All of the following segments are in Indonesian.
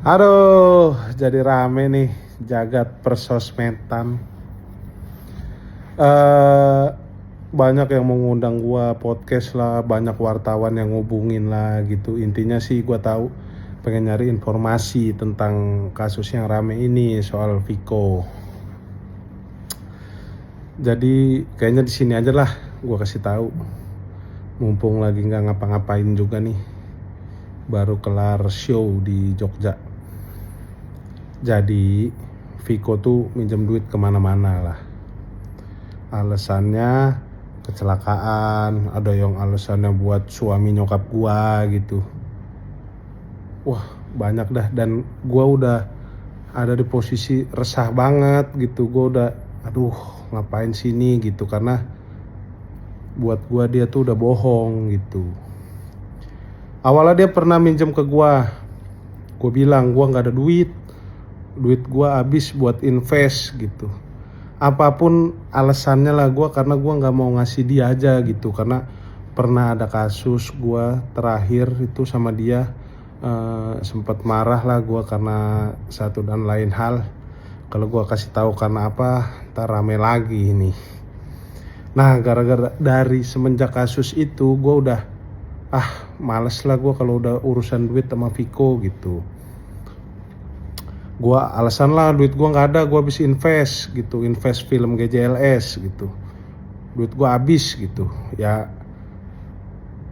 Aduh, jadi rame nih jagat persosmedan. eh Banyak yang mengundang gua podcast lah, banyak wartawan yang ngubungin lah gitu. Intinya sih gua tahu pengen nyari informasi tentang kasus yang rame ini soal Viko. Jadi kayaknya di sini aja lah gua kasih tahu. Mumpung lagi nggak ngapa-ngapain juga nih, baru kelar show di Jogja. Jadi Viko tuh minjem duit kemana-mana lah. Alasannya kecelakaan, ada yang alasannya buat suami nyokap gua gitu. Wah, banyak dah, dan gua udah ada di posisi resah banget gitu. Gua udah aduh, ngapain sini gitu, karena buat gua dia tuh udah bohong gitu. Awalnya dia pernah minjem ke gua bilang gua nggak ada duit gua habis buat invest gitu. Apapun alasannya lah gue, karena gue nggak mau ngasih dia aja gitu, karena pernah ada kasus gue terakhir itu sama dia. Sempat marah lah gue karena satu dan lain hal. Kalau gue kasih tahu karena apa, ntar rame lagi ini. Nah, gara-gara dari semenjak kasus itu gue udah males lah gue kalau udah urusan duit sama Viko gitu. Gua alasan lah duit gua nggak ada, gua habis invest gitu, invest film GJLS gitu, duit gua habis gitu ya.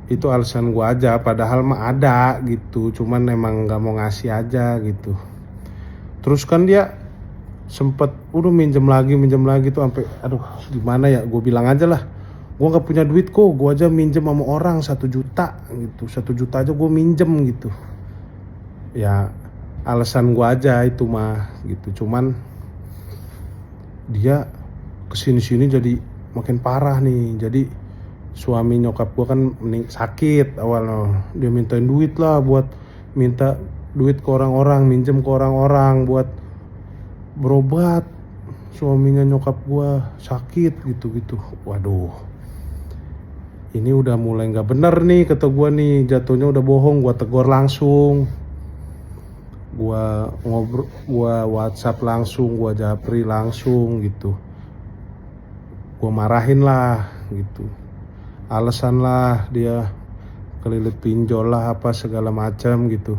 Itu alasan gua aja, padahal mah ada gitu, cuman emang nggak mau ngasih aja gitu. Terus kan dia sempet udah minjem lagi tuh sampai aduh gimana ya, gue bilang aja lah gue nggak punya duit kok, gue aja minjem sama orang 1 juta gitu, 1 juta aja gue minjem gitu ya. Alasan gua aja itu mah gitu. Cuman dia kesini-sini jadi makin parah nih. Jadi suami nyokap gua kan sakit awalnya, dia mintain duit lah, buat minta duit ke orang-orang, minjem ke orang-orang buat berobat. Suaminya nyokap gua sakit gitu-gitu. Waduh, ini udah mulai nggak bener nih kata gua nih, jatuhnya udah bohong. Gua tegur langsung, gua ngobrol, gua WhatsApp langsung, gua japri langsung gitu. Gua marahin lah gitu. Alasan lah dia kelilit pinjol lah apa segala macam gitu.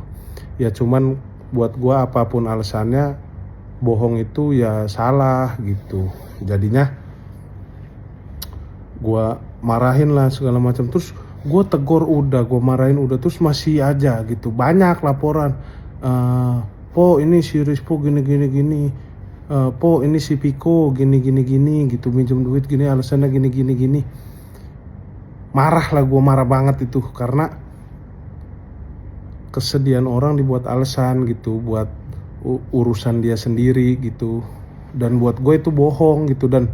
Ya cuman buat gua apapun alasannya, bohong itu ya salah gitu. Jadinya gua marahin lah segala macam. Terus gua tegur udah, gua marahin udah, terus masih aja gitu. Banyak laporan. Po ini si Rispo gini, po ini si Piko gini gitu, minjem duit gini, alasannya gini. Marah lah, gue marah banget itu, karena kesedihan orang dibuat alasan gitu, buat urusan dia sendiri gitu. Dan buat gue itu bohong gitu, dan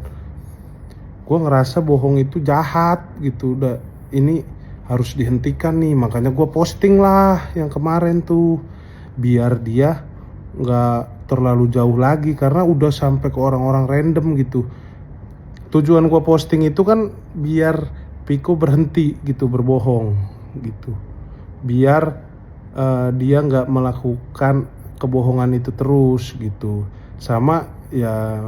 gue ngerasa bohong itu jahat gitu. Udah, ini harus dihentikan nih. Makanya gue posting lah yang kemarin tuh, biar dia nggak terlalu jauh lagi, karena udah sampai ke orang-orang random gitu. Tujuan gue posting itu kan biar Piko berhenti gitu berbohong gitu, biar dia nggak melakukan kebohongan itu terus gitu. Sama ya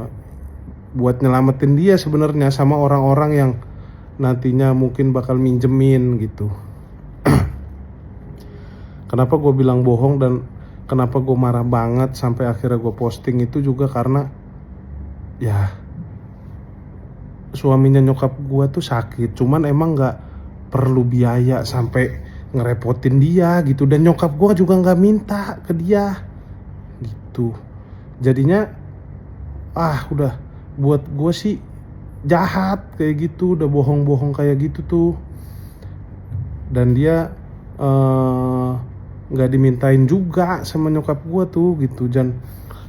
buat nyelamatin dia sebenarnya sama orang-orang yang nantinya mungkin bakal minjemin gitu. Kenapa gue bilang bohong dan kenapa gue marah banget sampai akhirnya gue posting itu juga karena ya suaminya nyokap gue tuh sakit, cuman emang nggak perlu biaya sampai ngerepotin dia gitu, dan nyokap gue juga nggak minta ke dia gitu. Jadinya udah, buat gue sih jahat kayak gitu, udah bohong-bohong kayak gitu tuh. Dan dia nggak dimintain juga sama nyokap gue tuh gitu. Dan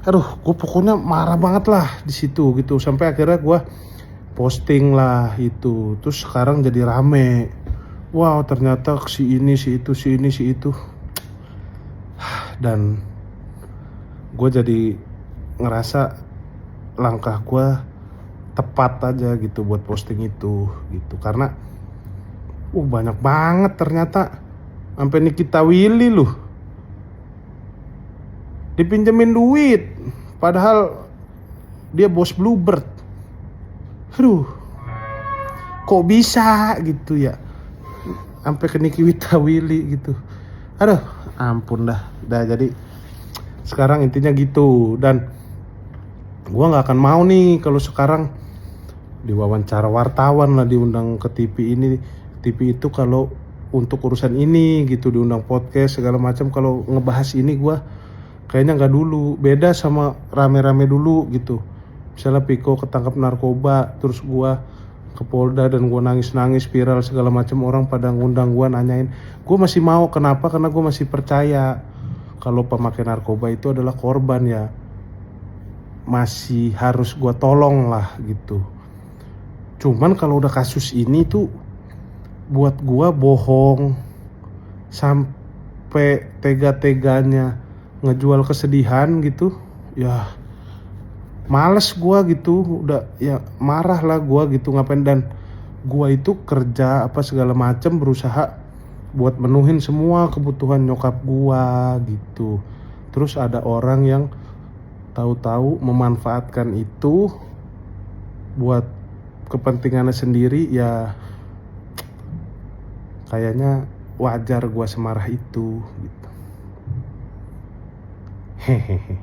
aduh, gue pokoknya marah banget lah di situ gitu, sampai akhirnya gue posting lah itu. Terus sekarang jadi rame, wow ternyata si ini si itu si ini si itu. Dan gue jadi ngerasa langkah gue tepat aja gitu buat posting itu gitu, karena banyak banget ternyata, sampai Nikita Willy loh dipinjemin duit, padahal dia bos Bluebird. Aduh, kok bisa gitu ya, sampai ke Niki Witawili gitu. Aduh, ampun dah. Jadi sekarang intinya gitu, dan gua nggak akan mau nih kalau sekarang diwawancara wartawan lah, diundang ke TV ini, TV itu, kalau untuk urusan ini gitu, diundang podcast segala macam. Kalau ngebahas ini gua kayaknya nggak dulu, beda sama rame-rame dulu gitu. Misalnya Piko ketangkap narkoba, terus gua ke Polda dan gua nangis-nangis viral segala macam, orang pada ngundang gua, nanyain. Gua masih mau, kenapa? Karena gua masih percaya kalau pemakai narkoba itu adalah korban ya, masih harus gua tolong lah gitu. Cuman kalau udah kasus ini tuh buat gua bohong sampai tega-teganya ngejual kesedihan gitu ya, males gua gitu, udah ya marah lah gua gitu, ngapain. Dan gua itu kerja apa segala macam, berusaha buat menuhin semua kebutuhan nyokap gua gitu. Terus ada orang yang tahu-tahu memanfaatkan itu buat kepentingannya sendiri ya, kayaknya wajar gua semarah itu gitu. Hehehe.